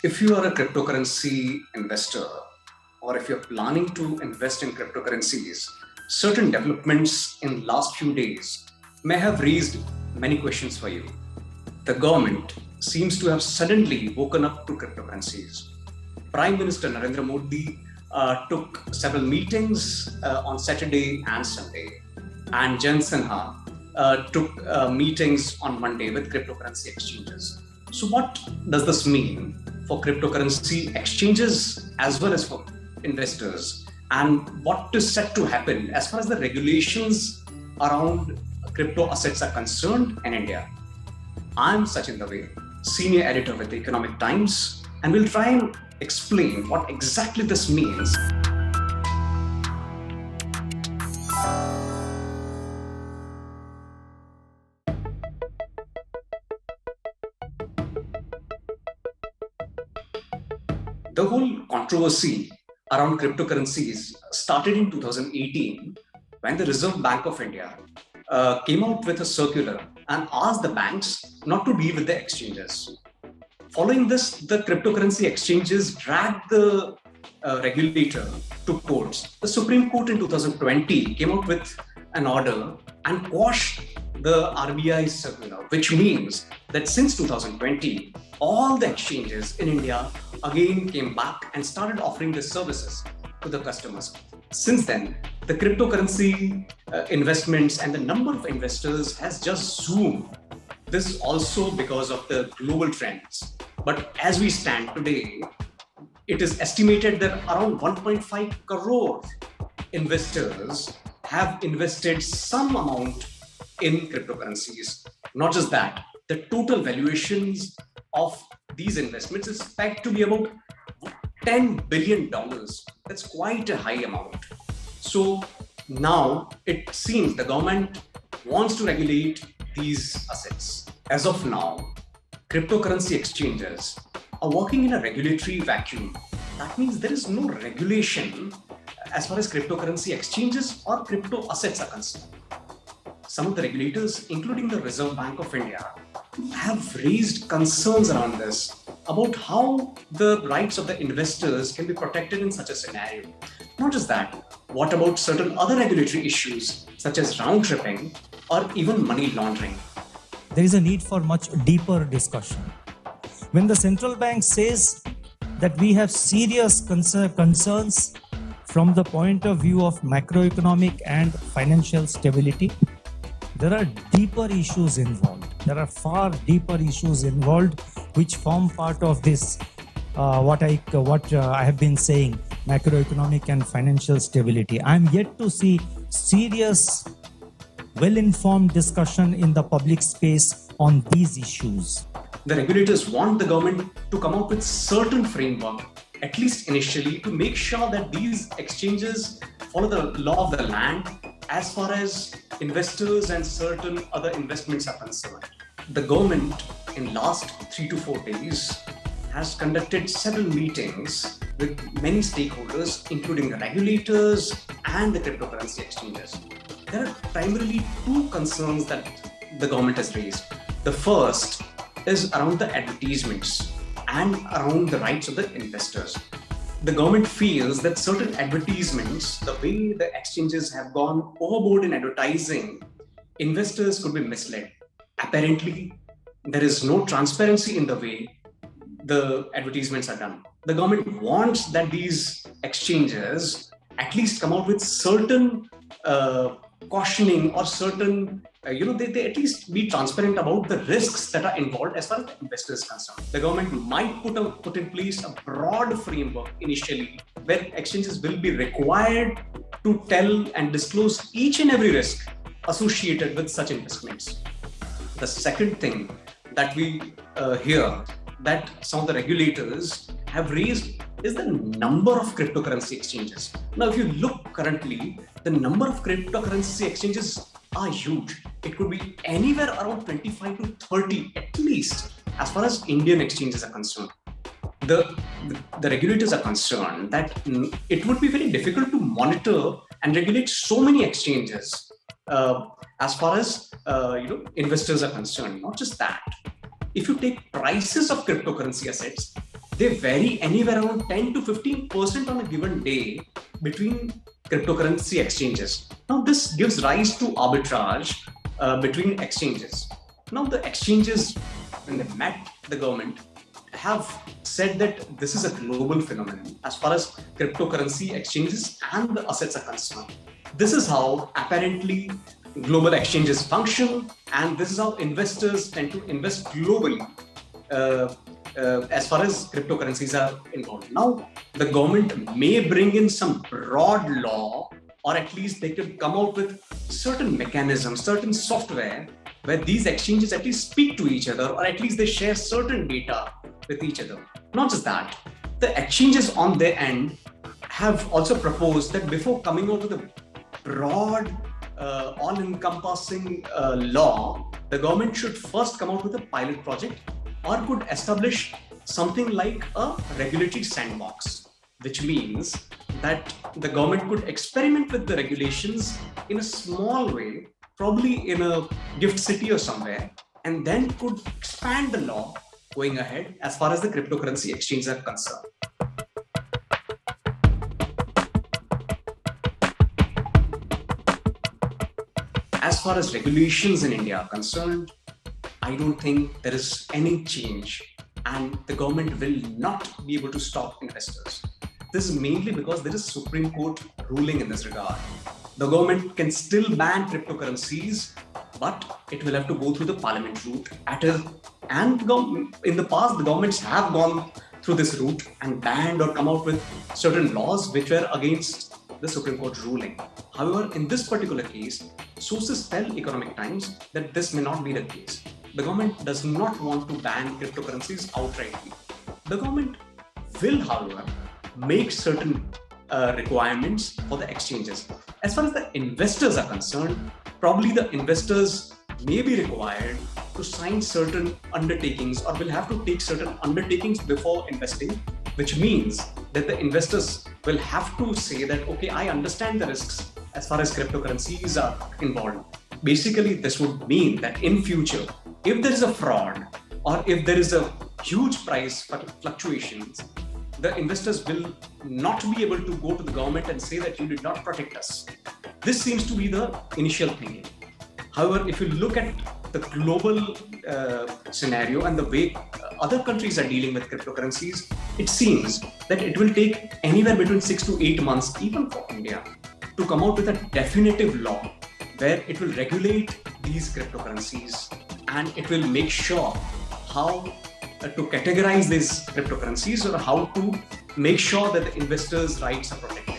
If you are a cryptocurrency investor or if you're planning to invest in cryptocurrencies, certain developments in last few days may have raised many questions for you. The government seems to have suddenly woken up to cryptocurrencies. Prime Minister Narendra Modi took several meetings on Saturday and Sunday, and Jan Sinha took meetings on Monday with cryptocurrency exchanges. So, what does this mean for cryptocurrency exchanges as well as for investors? And what is set to happen as far as the regulations around crypto assets are concerned in India? I'm Sachin Dave, senior editor with the Economic Times, and we'll try and explain what exactly this means. The whole controversy around cryptocurrencies started in 2018 when the Reserve Bank of India came out with a circular and asked the banks not to deal with the exchanges. Following this, the cryptocurrency exchanges dragged the regulator to courts. The Supreme Court in 2020 came out with an order and quashed the RBI circular, which means that since 2020, all the exchanges in India again came back and started offering their services to the customers. Since then, the cryptocurrency investments and the number of investors has just zoomed. This also because of the global trends. But as we stand today, it is estimated that around 1.5 crore investors have invested some amount in cryptocurrencies. Not just that, the total valuations of these investments is pegged to be about $10 billion. That's quite a high amount. So now it seems the government wants to regulate these assets. As of now, cryptocurrency exchanges are working in a regulatory vacuum. That means there is no regulation as far as cryptocurrency exchanges or crypto assets are concerned. Some of the regulators, including the Reserve Bank of India, have raised concerns around this about how the rights of the investors can be protected in such a scenario. Not just that, what about certain other regulatory issues such as round tripping or even money laundering? There is a need for much deeper discussion. When the central bank says that we have serious concerns from the point of view of macroeconomic and financial stability, there are deeper issues involved. There are far deeper issues involved which form part of this, what I have been saying, macroeconomic and financial stability. I am yet to see serious, well-informed discussion in the public space on these issues. The regulators want the government to come up with certain framework, at least initially, to make sure that these exchanges follow the law of the land as far as investors and certain other investments are concerned. The government in last 3 to 4 days has conducted several meetings with many stakeholders, including the regulators and the cryptocurrency exchanges. There are primarily two concerns that the government has raised. The first is around the advertisements and around the rights of the investors. The government feels that certain advertisements, the way the exchanges have gone overboard in advertising, investors could be misled. Apparently, there is no transparency in the way the advertisements are done. The government wants that these exchanges at least come out with certain cautioning or certain, they at least be transparent about the risks that are involved as far as the investor is concerned. The government might put in place a broad framework initially where exchanges will be required to tell and disclose each and every risk associated with such investments. The second thing that we hear that some of the regulators have raised is the number of cryptocurrency exchanges. Now, if you look currently, the number of cryptocurrency exchanges are huge. It could be anywhere around 25 to 30 at least as far as Indian exchanges are concerned. The regulators are concerned that it would be very difficult to monitor and regulate so many exchanges as far as investors are concerned. Not just that, if you take prices of cryptocurrency assets, they vary anywhere around 10 to 15% on a given day between cryptocurrency exchanges. Now, this gives rise to arbitrage between exchanges. Now, the exchanges, when they met the government, have said that this is a global phenomenon as far as cryptocurrency exchanges and the assets are concerned. This is how apparently global exchanges function, and this is how investors tend to invest globally as far as cryptocurrencies are involved. Now, the government may bring in some broad law, or at least they could come out with certain mechanisms, certain software where these exchanges at least speak to each other, or at least they share certain data with each other. Not just that, the exchanges on their end have also proposed that before coming out with a broad, all-encompassing law, the government should first come out with a pilot project or could establish something like a regulatory sandbox, which means that the government could experiment with the regulations in a small way, probably in a gift city or somewhere, and then could expand the law going ahead as far as the cryptocurrency exchanges are concerned. As far as regulations in India are concerned, I don't think there is any change, and the government will not be able to stop investors. This is mainly because there is Supreme Court ruling in this regard. The government can still ban cryptocurrencies, but it will have to go through the parliament route. And in the past, the governments have gone through this route and banned or come out with certain laws which were against the Supreme Court ruling. However, in this particular case, sources tell Economic Times that this may not be the case. The government does not want to ban cryptocurrencies outrightly. The government will, however, make certain requirements for the exchanges. As far as the investors are concerned, probably the investors may be required to sign certain undertakings or will have to take certain undertakings before investing, which means that the investors will have to say that, okay, I understand the risks as far as cryptocurrencies are involved. Basically, this would mean that in future, if there is a fraud or if there is a huge price fluctuations, the investors will not be able to go to the government and say that you did not protect us. This seems to be the initial thinking. However, if you look at the global scenario and the way other countries are dealing with cryptocurrencies, it seems that it will take anywhere between 6 to 8 months, even for India, to come out with a definitive law where it will regulate these cryptocurrencies and it will make sure how to categorize these cryptocurrencies or how to make sure that the investors' rights are protected.